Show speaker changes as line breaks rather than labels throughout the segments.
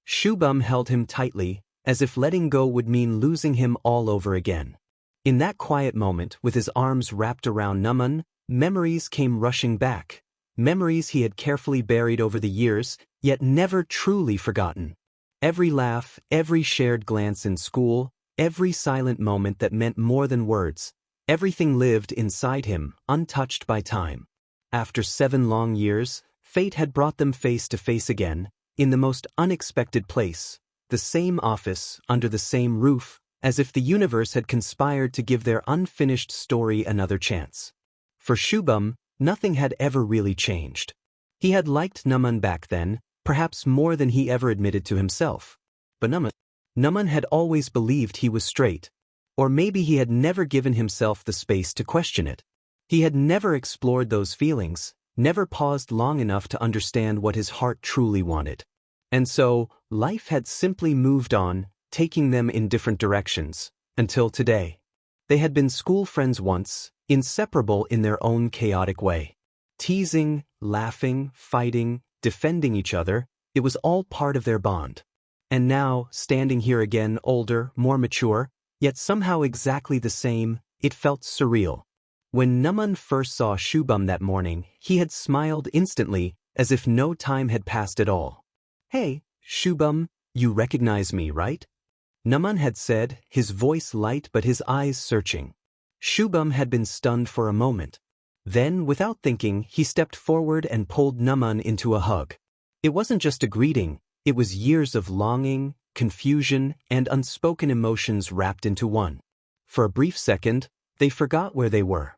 Shubham held him tightly, as if letting go would mean losing him all over again. In that quiet moment, with his arms wrapped around Naman, memories came rushing back. Memories he had carefully buried over the years, yet never truly forgotten. Every laugh, every shared glance in school, every silent moment that meant more than words, everything lived inside him, untouched by time. After 7 long years, fate had brought them face to face again, in the most unexpected place, the same office, under the same roof, as if the universe had conspired to give their unfinished story another chance. For Shubham, nothing had ever really changed. He had liked Naman back then, perhaps more than he ever admitted to himself. But Naman had always believed he was straight. Or maybe he had never given himself the space to question it. He had never explored those feelings, never paused long enough to understand what his heart truly wanted. And so, life had simply moved on, taking them in different directions, until today. They had been school friends once, inseparable in their own chaotic way. Teasing, laughing, fighting, defending each other, it was all part of their bond. And now, standing here again, older, more mature, yet somehow exactly the same, it felt surreal. When Naman first saw Shubham that morning, he had smiled instantly, as if no time had passed at all. "Hey, Shubham, you recognize me, right?" Naman had said, his voice light but his eyes searching. Shubham had been stunned for a moment. Then, without thinking, he stepped forward and pulled Naman into a hug. It wasn't just a greeting, it was years of longing, confusion, and unspoken emotions wrapped into one. For a brief second, they forgot where they were.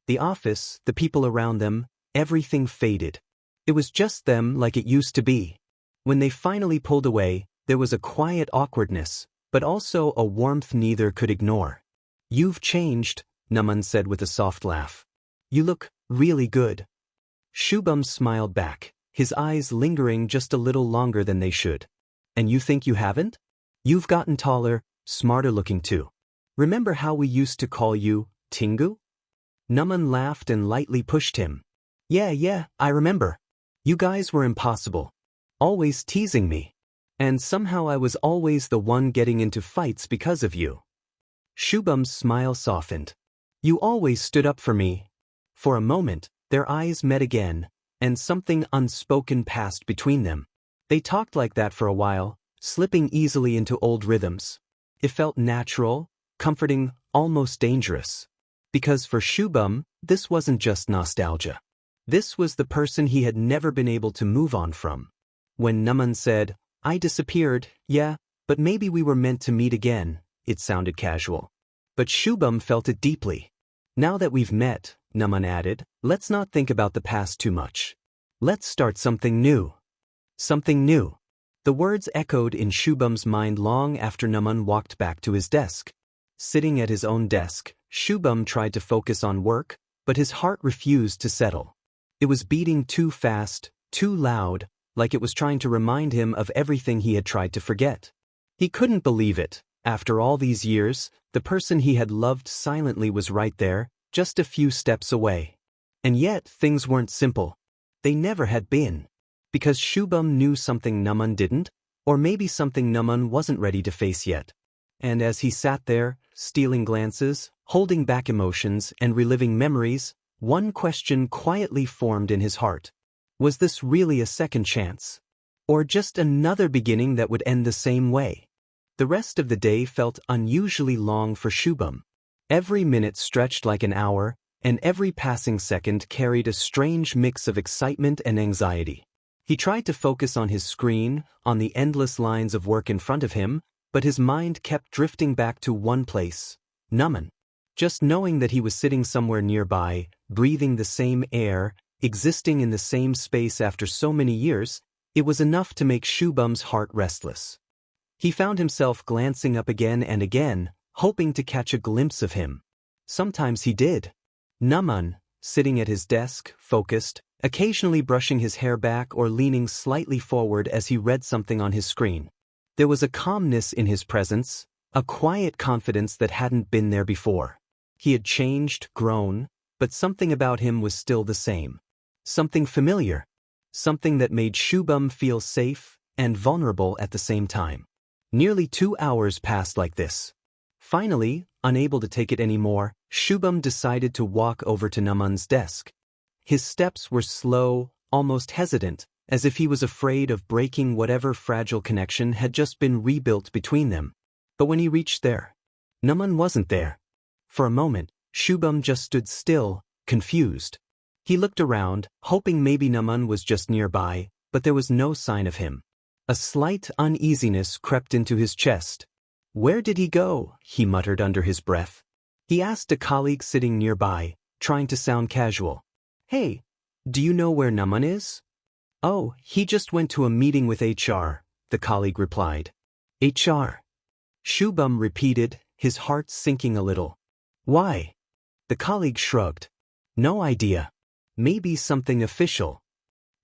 The office, the people around them, everything faded. It was just them like it used to be. When they finally pulled away, there was a quiet awkwardness, but also a warmth neither could ignore. "You've changed," Naman said with a soft laugh. "You look really good." Shubham smiled back, his eyes lingering just a little longer than they should. "And you think you haven't? You've gotten taller, smarter looking too. Remember how we used to call you Tingu?" Naman laughed and lightly pushed him. Yeah, I remember. You guys were impossible. Always teasing me. And somehow I was always the one getting into fights because of you." Shubham's smile softened. "You always stood up for me." For a moment, their eyes met again, and something unspoken passed between them. They talked like that for a while, slipping easily into old rhythms. It felt natural, comforting, almost dangerous. Because for Shubham, this wasn't just nostalgia. This was the person he had never been able to move on from. When Naman said, "I disappeared, yeah, but maybe we were meant to meet again," it sounded casual. But Shubham felt it deeply. "Now that we've met," Naman added, "let's not think about the past too much. Let's start something new." Something new. The words echoed in Shubham's mind long after Naman walked back to his desk. Sitting at his own desk, Shubham tried to focus on work, but his heart refused to settle. It was beating too fast, too loud, like it was trying to remind him of everything he had tried to forget. He couldn't believe it. After all these years, the person he had loved silently was right there, just a few steps away. And yet, things weren't simple. They never had been. Because Shubham knew something Naman didn't, or maybe something Naman wasn't ready to face yet. And as he sat there, stealing glances, holding back emotions, and reliving memories, one question quietly formed in his heart. Was this really a second chance? Or just another beginning that would end the same way? The rest of the day felt unusually long for Shubham. Every minute stretched like an hour, and every passing second carried a strange mix of excitement and anxiety. He tried to focus on his screen, on the endless lines of work in front of him, but his mind kept drifting back to one place, Naman. Just knowing that he was sitting somewhere nearby, breathing the same air, existing in the same space after so many years, it was enough to make Shubham's heart restless. He found himself glancing up again and again, hoping to catch a glimpse of him. Sometimes he did. Naman, sitting at his desk, focused, occasionally brushing his hair back or leaning slightly forward as he read something on his screen. There was a calmness in his presence, a quiet confidence that hadn't been there before. He had changed, grown, but something about him was still the same. Something familiar. Something that made Shubham feel safe, and vulnerable at the same time. Nearly 2 hours passed like this. Finally, unable to take it anymore, Shubham decided to walk over to Naman's desk. His steps were slow, almost hesitant, as if he was afraid of breaking whatever fragile connection had just been rebuilt between them. But when he reached there, Naman wasn't there. For a moment, Shubham just stood still, confused. He looked around, hoping maybe Naman was just nearby, but there was no sign of him. A slight uneasiness crept into his chest. "Where did he go?" he muttered under his breath. He asked a colleague sitting nearby, trying to sound casual. "Hey, do you know where Naman is?" "Oh, he just went to a meeting with HR," the colleague replied. "HR?" Shubham repeated, his heart sinking a little. "Why?" The colleague shrugged. "No idea. Maybe something official."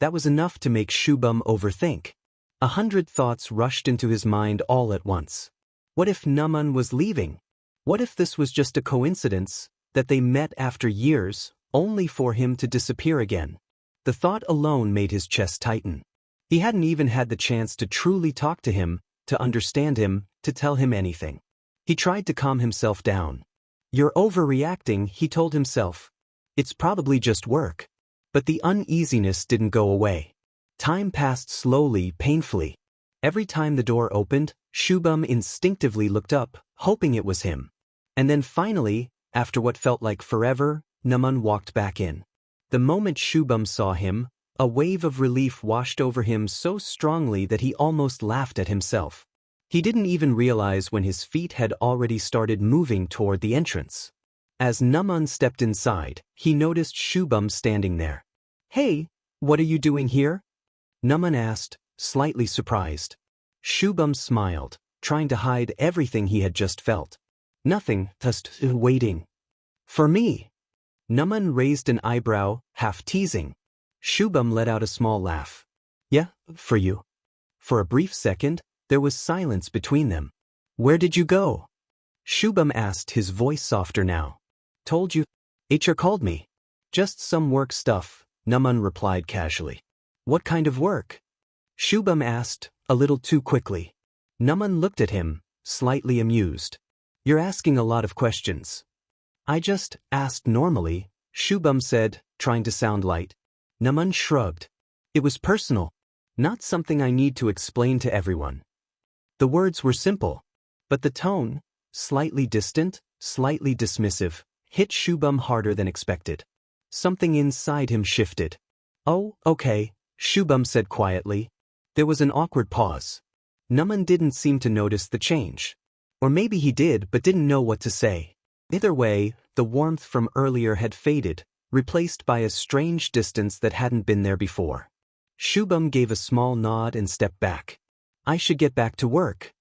That was enough to make Shubham overthink. 100 thoughts rushed into his mind all at once. What if Naman was leaving? What if this was just a coincidence, that they met after years, only for him to disappear again? The thought alone made his chest tighten. He hadn't even had the chance to truly talk to him, to understand him, to tell him anything. He tried to calm himself down. "You're overreacting," he told himself. "It's probably just work." But the uneasiness didn't go away. Time passed slowly, painfully. Every time the door opened, Shubham instinctively looked up, hoping it was him. And then finally, after what felt like forever, Naman walked back in. The moment Shubham saw him, a wave of relief washed over him so strongly that he almost laughed at himself. He didn't even realize when his feet had already started moving toward the entrance. As Naman stepped inside, he noticed Shubham standing there. "Hey, what are you doing here?" Naman asked, slightly surprised. Shubham smiled, trying to hide everything he had just felt. "Nothing, just waiting." "For me?" Naman raised an eyebrow, half teasing. Shubham let out a small laugh. "Yeah, for you." For a brief second, there was silence between them. "Where did you go?" Shubham asked, his voice softer now. "Told you. HR called me." "Just some work stuff," Naman replied casually. "What kind of work?" Shubham asked, a little too quickly. Naman looked at him, slightly amused. "You're asking a lot of questions." "I just asked normally," Shubham said, trying to sound light. Naman shrugged. "It was personal. Not something I need to explain to everyone." The words were simple, but the tone, slightly distant, slightly dismissive, hit Shubham harder than expected. Something inside him shifted. "Oh, okay," Shubham said quietly. There was an awkward pause. Naman didn't seem to notice the change. Or maybe he did but didn't know what to say. Either way, the warmth from earlier had faded, replaced by a strange distance that hadn't been there before. Shubham gave a small nod and stepped back. "I should get back to work."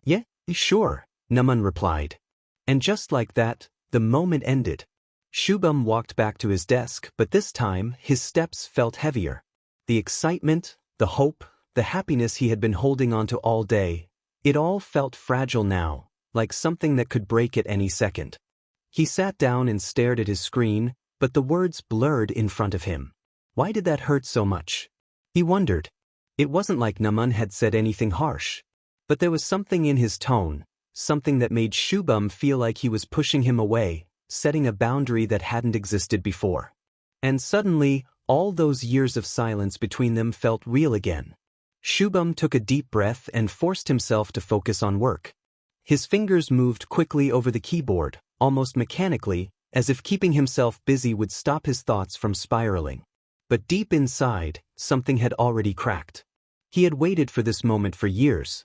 "Yeah, sure," Naman replied. And just like that, the moment ended. Shubham walked back to his desk, but this time, his steps felt heavier. The excitement, the hope, the happiness he had been holding on to all day, it all felt fragile now, like something that could break at any second. He sat down and stared at his screen, but the words blurred in front of him. Why did that hurt so much? He wondered. It wasn't like Naman had said anything harsh. But there was something in his tone, something that made Shubham feel like he was pushing him away, setting a boundary that hadn't existed before. And suddenly, all those years of silence between them felt real again. Shubham took a deep breath and forced himself to focus on work. His fingers moved quickly over the keyboard, almost mechanically, as if keeping himself busy would stop his thoughts from spiraling. But deep inside, something had already cracked. He had waited for this moment for years.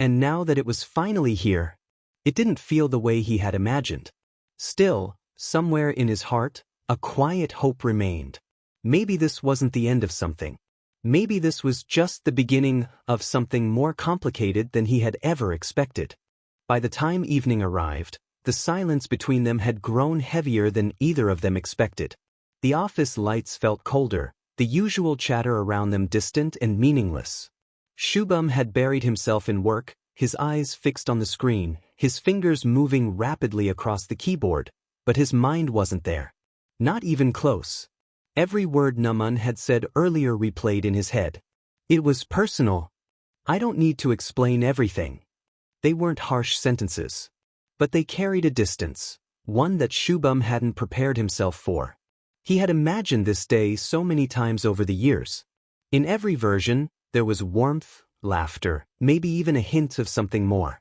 And now that it was finally here, it didn't feel the way he had imagined. Still, somewhere in his heart, a quiet hope remained. Maybe this wasn't the end of something. Maybe this was just the beginning of something more complicated than he had ever expected. By the time evening arrived, the silence between them had grown heavier than either of them expected. The office lights felt colder, the usual chatter around them distant and meaningless. Shubham had buried himself in work, his eyes fixed on the screen, his fingers moving rapidly across the keyboard, but his mind wasn't there. Not even close. Every word Naman had said earlier replayed in his head. It was personal. I don't need to explain everything. They weren't harsh sentences. But they carried a distance, one that Shubham hadn't prepared himself for. He had imagined this day so many times over the years. In every version, there was warmth, laughter, maybe even a hint of something more.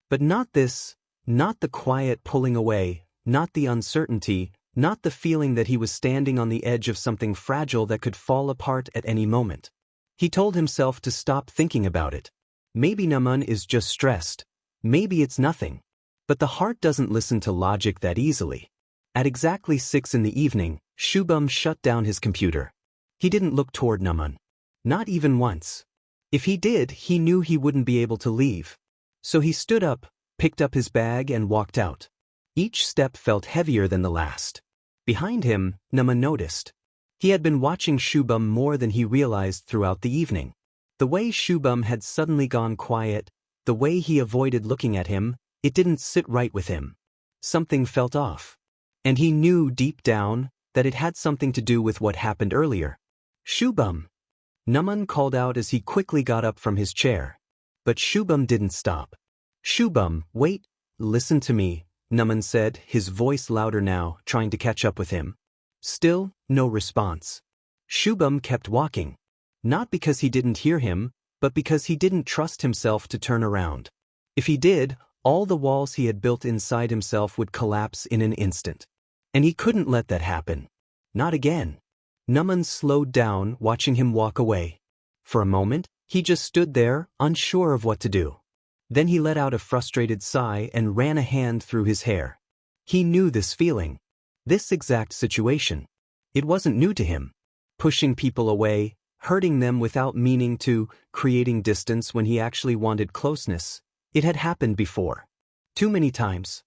But not this, not the quiet pulling away, not the uncertainty, not the feeling that he was standing on the edge of something fragile that could fall apart at any moment. He told himself to stop thinking about it. Maybe Naman is just stressed. Maybe it's nothing. But the heart doesn't listen to logic that easily. At exactly 6 in the evening, Shubham shut down his computer. He didn't look toward Naman. Not even once. If he did, he knew he wouldn't be able to leave. So he stood up, picked up his bag and walked out. Each step felt heavier than the last. Behind him, Naman noticed. He had been watching Shubham more than he realized throughout the evening. The way Shubham had suddenly gone quiet, the way he avoided looking at him, it didn't sit right with him. Something felt off. And he knew deep down that it had something to do with what happened earlier. Shubham! Naman called out as he quickly got up from his chair. But Shubham didn't stop. Shubham, wait, listen to me, Naman said, his voice louder now, trying to catch up with him. Still, no response. Shubham kept walking. Not because he didn't hear him, but because he didn't trust himself to turn around. If he did, all the walls he had built inside himself would collapse in an instant. And he couldn't let that happen. Not again. Naman slowed down, watching him walk away. For a moment, he just stood there, unsure of what to do. Then he let out a frustrated sigh and ran a hand through his hair. He knew this feeling. This exact situation. It wasn't new to him. Pushing people away, hurting them without meaning to, creating distance when he actually wanted closeness. It had happened before. Too many times.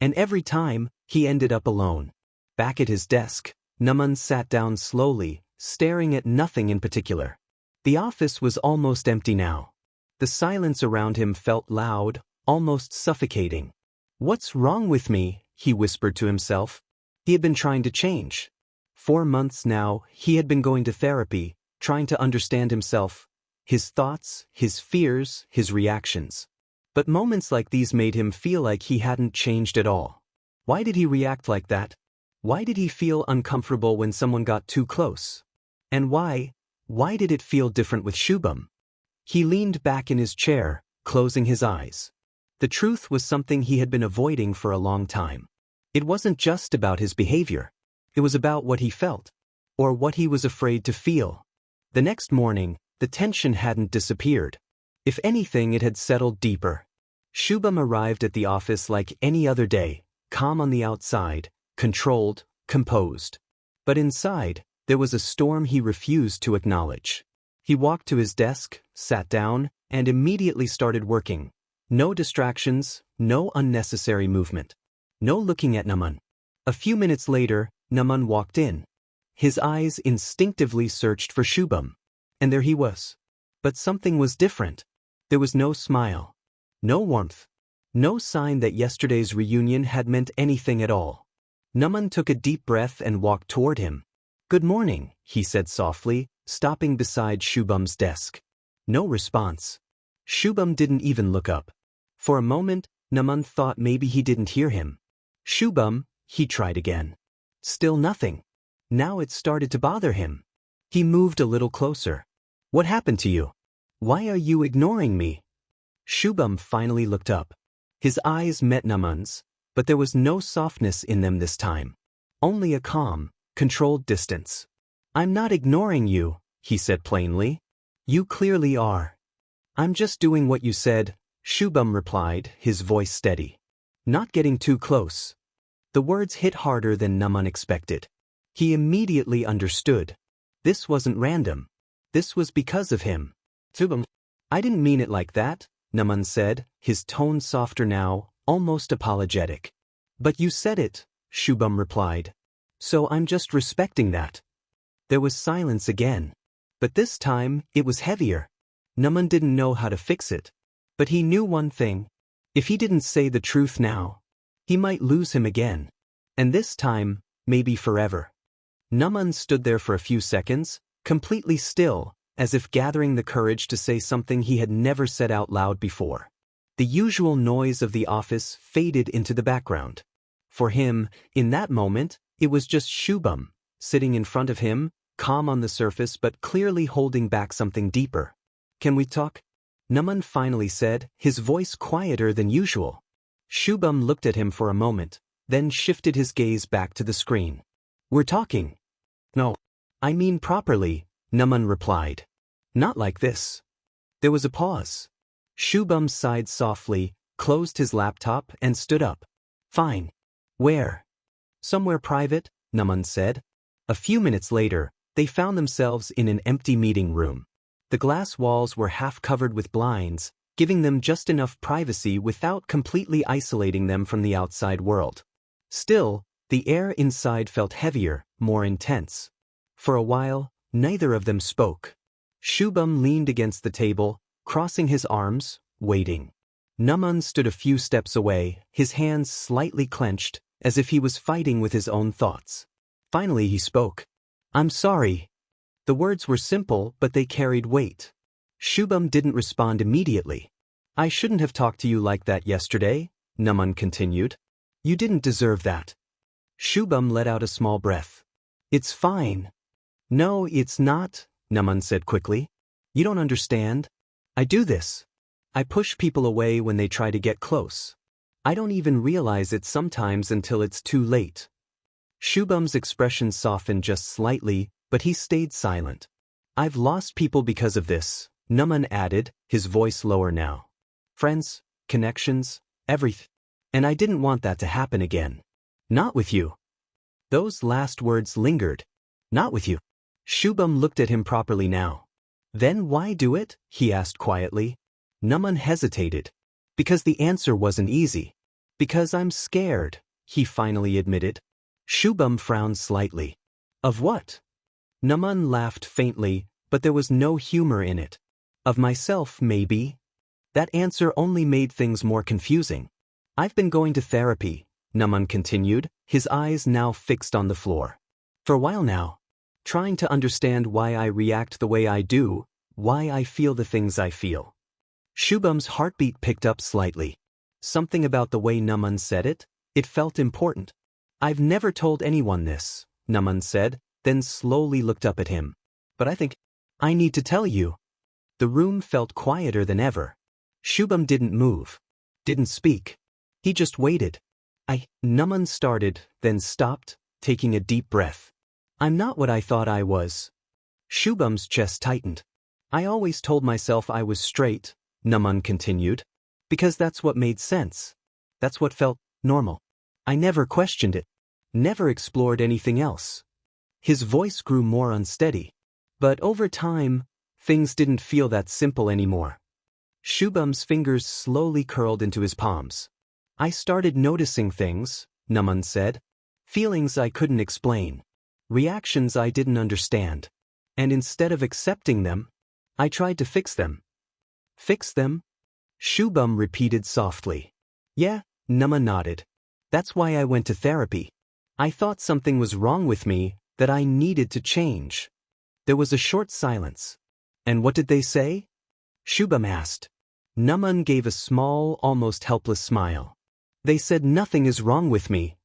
And every time, he ended up alone. Back at his desk, Naman sat down slowly, staring at nothing in particular. The office was almost empty now. The silence around him felt loud, almost suffocating. What's wrong with me? He whispered to himself. He had been trying to change. 4 months now, he had been going to therapy, trying to understand himself, his thoughts, his fears, his reactions. But moments like these made him feel like he hadn't changed at all. Why did he react like that? Why did he feel uncomfortable when someone got too close? And why did it feel different with Shubham? He leaned back in his chair, closing his eyes. The truth was something he had been avoiding for a long time. It wasn't just about his behavior. It was about what he felt, or what he was afraid to feel. The next morning, the tension hadn't disappeared. If anything, it had settled deeper. Shubham arrived at the office like any other day, calm on the outside, controlled, composed. But inside, there was a storm he refused to acknowledge. He walked to his desk, sat down, and immediately started working. No distractions, no unnecessary movement. No looking at Naman. A few minutes later, Naman walked in. His eyes instinctively searched for Shubham. And there he was. But something was different. There was no smile. No warmth. No sign that yesterday's reunion had meant anything at all. Naman took a deep breath and walked toward him. "Good morning," he said softly, stopping beside Shubham's desk. No response. Shubham didn't even look up. For a moment, Naman thought maybe he didn't hear him. "Shubham," he tried again. Still nothing. Now it started to bother him. He moved a little closer. "What happened to you? Why are you ignoring me?" Shubham finally looked up. His eyes met Naman's, but there was no softness in them this time. Only a calm, controlled distance. "I'm not ignoring you," he said plainly. "You clearly are." "I'm just doing what you said," Shubham replied, his voice steady. "Not getting too close." The words hit harder than Naman expected. He immediately understood. This wasn't random. This was because of him. "Shubham, I didn't mean it like that," Naman said, his tone softer now, almost apologetic. "But you said it," Shubham replied. "So I'm just respecting that." There was silence again. But this time, it was heavier. Naman didn't know how to fix it. But he knew one thing. If he didn't say the truth now, he might lose him again. And this time, maybe forever. Naman stood there for a few seconds, completely still, as if gathering the courage to say something he had never said out loud before. The usual noise of the office faded into the background. For him, in that moment, it was just Shubham, sitting in front of him, calm on the surface but clearly holding back something deeper. "Can we talk?" Naman finally said, his voice quieter than usual. Shubham looked at him for a moment, then shifted his gaze back to the screen. "We're talking." "No. I mean properly," Naman replied. "Not like this." There was a pause. Shubham sighed softly, closed his laptop and stood up. "Fine. Where?" "Somewhere private," Naman said. A few minutes later, they found themselves in an empty meeting room. The glass walls were half covered with blinds, giving them just enough privacy without completely isolating them from the outside world. Still, the air inside felt heavier, more intense. For a while, neither of them spoke. Shubham leaned against the table, crossing his arms, waiting. Naman stood a few steps away, his hands slightly clenched, as if he was fighting with his own thoughts. Finally he spoke. "I'm sorry." The words were simple, but they carried weight. Shubham didn't respond immediately. "I shouldn't have talked to you like that yesterday," Naman continued. "You didn't deserve that." Shubham let out a small breath. "It's fine." "No, it's not," Naman said quickly. "You don't understand. I do this. I push people away when they try to get close. I don't even realize it sometimes until it's too late." Shubham's expression softened just slightly, but he stayed silent. "I've lost people because of this," Naman added, his voice lower now. "Friends, connections, everything. And I didn't want that to happen again. Not with you." Those last words lingered. "Not with you." Shubham looked at him properly now. "Then why do it?" he asked quietly. Naman hesitated. "Because the answer wasn't easy. Because I'm scared," he finally admitted. Shubham frowned slightly. "Of what?" Naman laughed faintly, but there was no humor in it. "Of myself, maybe." That answer only made things more confusing. "I've been going to therapy," Naman continued, his eyes now fixed on the floor. "For a while now. Trying to understand why I react the way I do, why I feel the things I feel." Shubham's heartbeat picked up slightly. Something about the way Naman said it felt important. "I've never told anyone this," Naman said, then slowly looked up at him. "But I think I need to tell you." The room felt quieter than ever. Shubham didn't move, didn't speak. He just waited. Naman started, then stopped, taking a deep breath. "I'm not what I thought I was." Shubham's chest tightened. "I always told myself I was straight," Naman continued, "because that's what made sense. That's what felt normal. I never questioned it, never explored anything else." His voice grew more unsteady. "But over time, things didn't feel that simple anymore." Shubham's fingers slowly curled into his palms. "I started noticing things," Naman said. "Feelings I couldn't explain. Reactions I didn't understand. And instead of accepting them, I tried to fix them." "Fix them?" Shubham repeated softly. "Yeah," Naman nodded. "That's why I went to therapy. I thought something was wrong with me, that I needed to change." There was a short silence. "And what did they say?" Shubham asked. Naman gave a small, almost helpless smile. "They said nothing is wrong with me."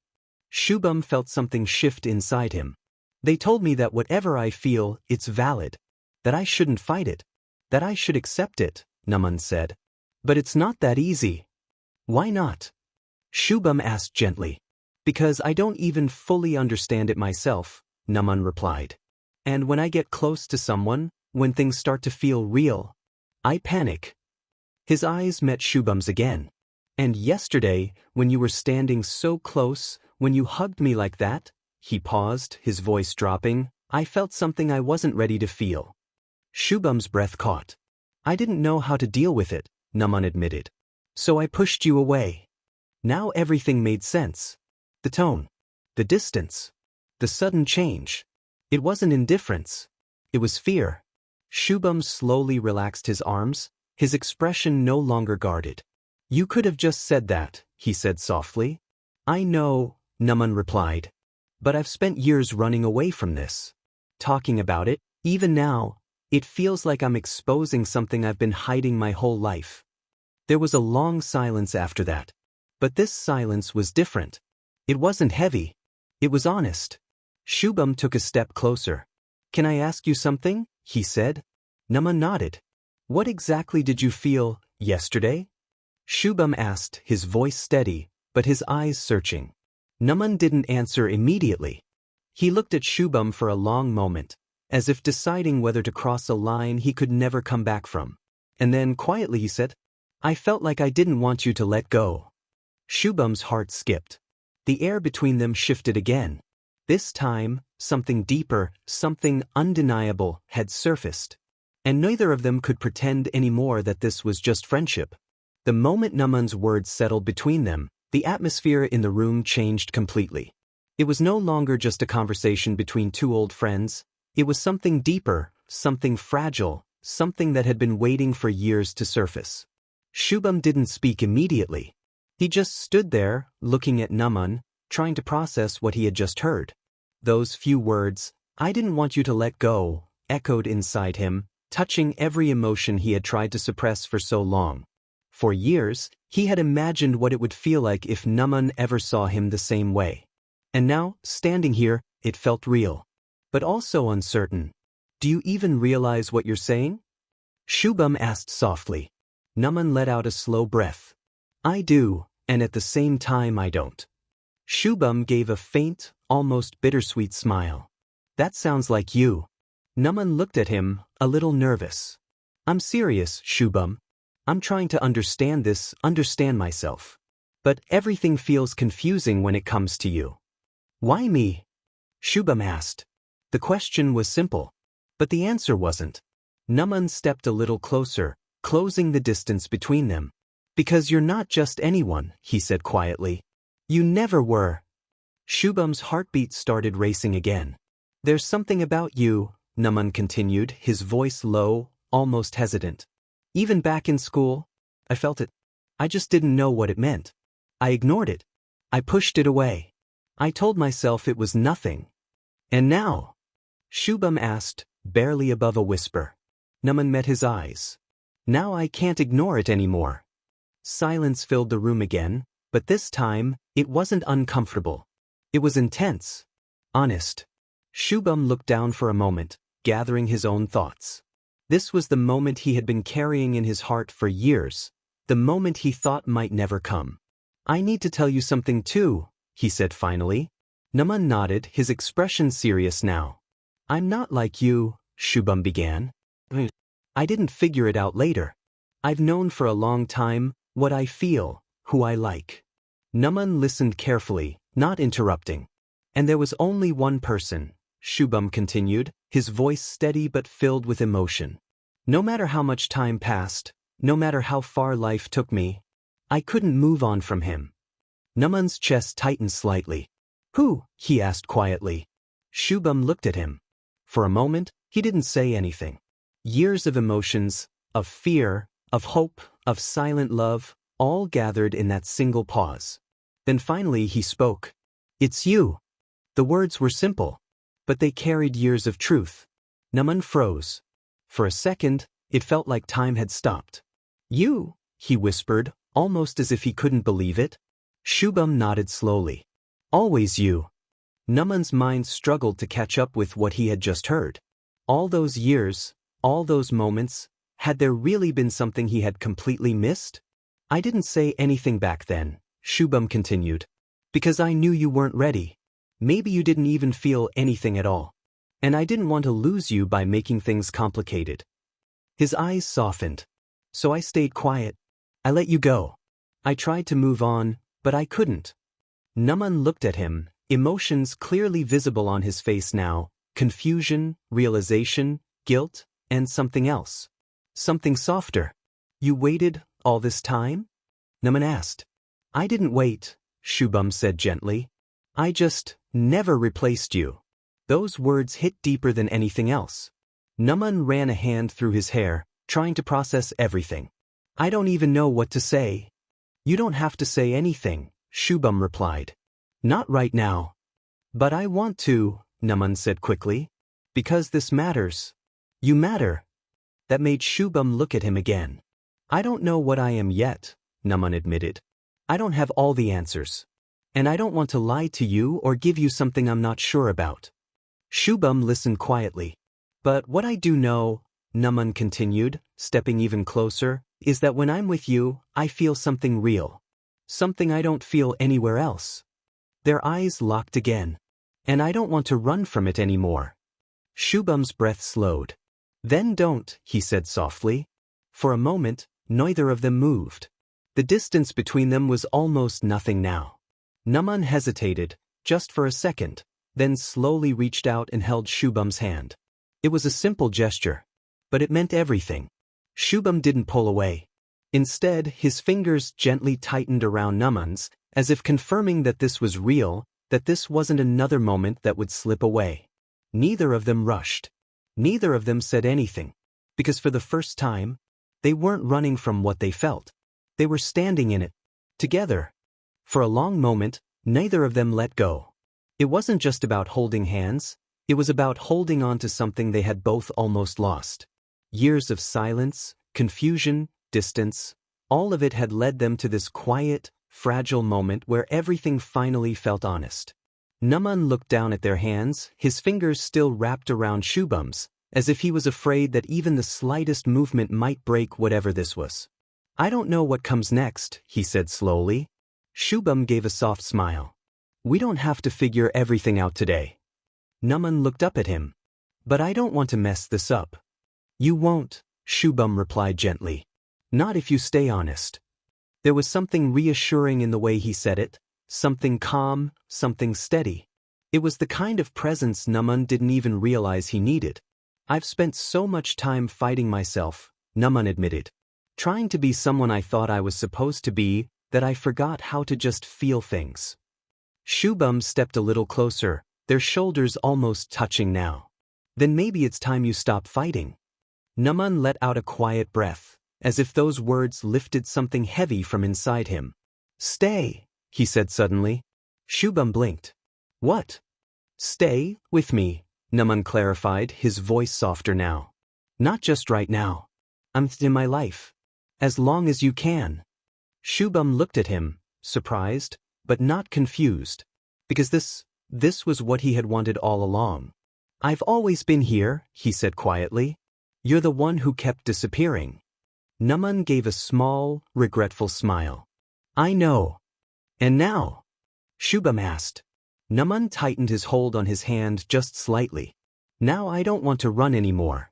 Shubham felt something shift inside him. "They told me that whatever I feel, it's valid. That I shouldn't fight it. That I should accept it," Naman said. "But it's not that easy." "Why not?" Shubham asked gently. "Because I don't even fully understand it myself," Naman replied. "And when I get close to someone, when things start to feel real, I panic." His eyes met Shubham's again. "And yesterday, when you were standing so close, when you hugged me like that," he paused, his voice dropping, "I felt something I wasn't ready to feel." Shubham's breath caught. "I didn't know how to deal with it," Naman admitted. "So I pushed you away." Now everything made sense. The tone, the distance, the sudden change. It wasn't indifference. It was fear. Shubham slowly relaxed his arms, his expression no longer guarded. "You could have just said that," he said softly. "I know," Naman replied. "But I've spent years running away from this. Talking about it, even now, It feels like I'm exposing something I've been hiding my whole life. There was a long silence after that. But this silence was different. It wasn't heavy. It was honest. Shubham took a step closer. "Can I ask you something?" he said. Naman nodded. "What exactly did you feel yesterday?" Shubham asked, his voice steady, but his eyes searching. Naman didn't answer immediately. He looked at Shubham for a long moment, as if deciding whether to cross a line he could never come back from. And then quietly he said, "I felt like I didn't want you to let go." Shubham's heart skipped. The air between them shifted again. This time, something deeper, something undeniable, had surfaced. And neither of them could pretend anymore that this was just friendship. The moment Naman's words settled between them, the atmosphere in the room changed completely. It was no longer just a conversation between two old friends. It was something deeper, something fragile, something that had been waiting for years to surface. Shubham didn't speak immediately. He just stood there, looking at Naman, trying to process what he had just heard. Those few words, "I didn't want you to let go," echoed inside him, touching every emotion he had tried to suppress for so long. For years, he had imagined what it would feel like if Naman ever saw him the same way. And now, standing here, it felt real. But also uncertain. "Do you even realize what you're saying?" Shubham asked softly. Naman let out a slow breath. "I do, and at the same time I don't." Shubham gave a faint, almost bittersweet smile. "That sounds like you." Naman looked at him, a little nervous. "I'm serious, Shubham. I'm trying to understand this, understand myself. But everything feels confusing when it comes to you." "Why me?" Shubham asked. The question was simple, but the answer wasn't. Naman stepped a little closer, closing the distance between them. "Because you're not just anyone," he said quietly. "You never were." Shubham's heartbeat started racing again. "There's something about you," Naman continued, his voice low, almost hesitant. "Even back in school, I felt it. I just didn't know what it meant. I ignored it. I pushed it away. I told myself it was nothing. And now?" Shubham asked, barely above a whisper. Naman met his eyes. "Now I can't ignore it anymore." Silence filled the room again, but this time, it wasn't uncomfortable. It was intense. Honest. Shubham looked down for a moment, gathering his own thoughts. This was the moment he had been carrying in his heart for years, the moment he thought might never come. "I need to tell you something too," he said finally. Naman nodded, his expression serious now. "I'm not like you," Shubham began. "I didn't figure it out later. I've known for a long time what I feel, who I like." Naman listened carefully, not interrupting. "And there was only one person," Shubham continued, his voice steady but filled with emotion. "No matter how much time passed, no matter how far life took me, I couldn't move on from him." Naman's chest tightened slightly. "Who?" he asked quietly. Shubham looked at him. For a moment, he didn't say anything. Years of emotions, of fear, of hope, of silent love, all gathered in that single pause. Then finally he spoke. "It's you." The words were simple, but they carried years of truth. Naman froze. For a second, it felt like time had stopped. "You?" he whispered, almost as if he couldn't believe it. Shubham nodded slowly. "Always you." Naman's mind struggled to catch up with what he had just heard. All those years, all those moments, had there really been something he had completely missed? "I didn't say anything back then," Shubham continued, "because I knew you weren't ready. Maybe you didn't even feel anything at all. And I didn't want to lose you by making things complicated." His eyes softened. "So I stayed quiet. I let you go. I tried to move on, but I couldn't." Naman looked at him, emotions clearly visible on his face now, confusion, realization, guilt, and something else. Something softer. "You waited all this time?" Naman asked. "I didn't wait," Shubham said gently. "I just never replaced you." Those words hit deeper than anything else. Naman ran a hand through his hair, trying to process everything. "I don't even know what to say." "You don't have to say anything," Shubham replied. "Not right now." "But I want to," Naman said quickly. "Because this matters. You matter. That made Shubham look at him again. I don't know what I am yet, Naman admitted. I don't have all the answers. And I don't want to lie to you or give you something I'm not sure about. Shubham listened quietly. But what I do know, Naman continued, stepping even closer, is that when I'm with you, I feel something real. Something I don't feel anywhere else. Their eyes locked again. And I don't want to run from it anymore. Shubham's breath slowed. Then don't, he said softly. For a moment, neither of them moved. The distance between them was almost nothing now. Naman hesitated, just for a second, then slowly reached out and held Shubham's hand. It was a simple gesture, but it meant everything. Shubham didn't pull away. Instead, his fingers gently tightened around Naman's, as if confirming that this was real, that this wasn't another moment that would slip away. Neither of them rushed. Neither of them said anything, because for the first time, they weren't running from what they felt. They were standing in it, together. For a long moment, neither of them let go. It wasn't just about holding hands, it was about holding on to something they had both almost lost. Years of silence, confusion, distance, all of it had led them to this quiet, fragile moment where everything finally felt honest. Naman looked down at their hands, his fingers still wrapped around Shubham's, as if he was afraid that even the slightest movement might break whatever this was. I don't know what comes next, he said slowly. Shubham gave a soft smile. We don't have to figure everything out today. Naman looked up at him. But I don't want to mess this up. You won't, Shubham replied gently. Not if you stay honest. There was something reassuring in the way he said it, something calm, something steady. It was the kind of presence Naman didn't even realize he needed. I've spent so much time fighting myself, Naman admitted. Trying to be someone I thought I was supposed to be, that I forgot how to just feel things. Shubham stepped a little closer, their shoulders almost touching now. Then maybe it's time you stop fighting. Naman let out a quiet breath, as if those words lifted something heavy from inside him. Stay, he said suddenly. Shubham blinked. What? Stay with me, Naman clarified, his voice softer now. Not just right now. I'm in my life. As long as you can. Shubham looked at him, surprised, but not confused. Because this was what he had wanted all along. I've always been here, he said quietly. You're the one who kept disappearing. Naman gave a small, regretful smile. I know. And now? Shubham asked. Naman tightened his hold on his hand just slightly. Now I don't want to run anymore.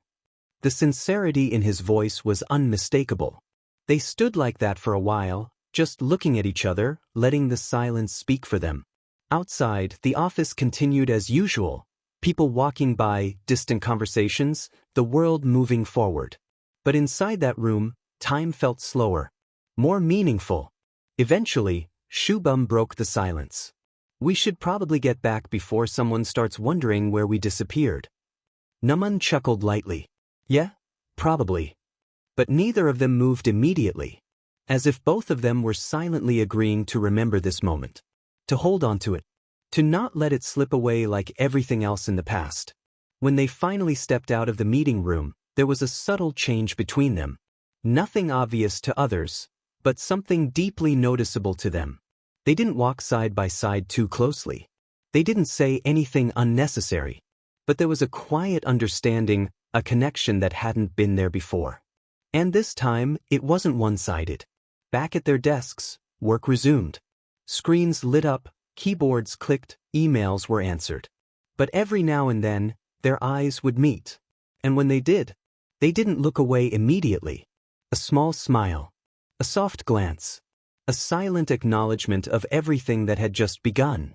The sincerity in his voice was unmistakable. They stood like that for a while, just looking at each other, letting the silence speak for them. Outside, the office continued as usual, people walking by, distant conversations, the world moving forward. But inside that room, time felt slower, more meaningful. Eventually, Shubham broke the silence. We should probably get back before someone starts wondering where we disappeared. Naman chuckled lightly. Yeah, probably. But neither of them moved immediately, as if both of them were silently agreeing to remember this moment, to hold on to it, to not let it slip away like everything else in the past. When they finally stepped out of the meeting room, there was a subtle change between them. Nothing obvious to others, but something deeply noticeable to them. They didn't walk side by side too closely. They didn't say anything unnecessary. But there was a quiet understanding, a connection that hadn't been there before. And this time, it wasn't one-sided. Back at their desks, work resumed. Screens lit up, keyboards clicked, emails were answered. But every now and then, their eyes would meet. And when they did, they didn't look away immediately. A small smile. A soft glance. A silent acknowledgement of everything that had just begun.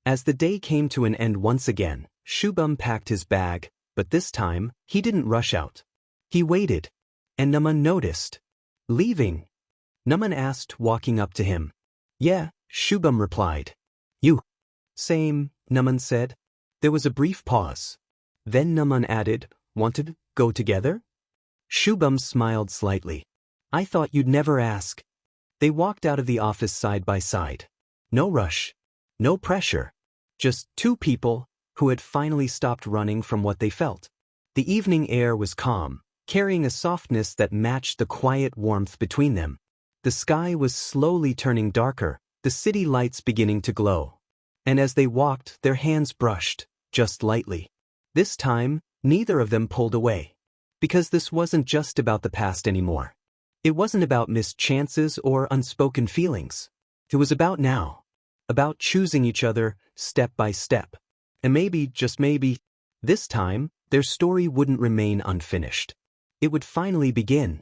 As the day came to an end once again, Shubham packed his bag, but this time, he didn't rush out. He waited. And Naman noticed. Leaving? Naman asked, walking up to him. Yeah, Shubham replied. You? Same, Naman said. There was a brief pause. Then Naman added, Want to go together? Shubham smiled slightly. I thought you'd never ask. They walked out of the office side by side. No rush. No pressure. Just two people who had finally stopped running from what they felt. The evening air was calm, carrying a softness that matched the quiet warmth between them. The sky was slowly turning darker, the city lights beginning to glow. And as they walked, their hands brushed, just lightly. This time, neither of them pulled away. Because this wasn't just about the past anymore. It wasn't about missed chances or unspoken feelings. It was about now. About choosing each other, step by step. And maybe, just maybe, this time, their story wouldn't remain unfinished. It would finally begin.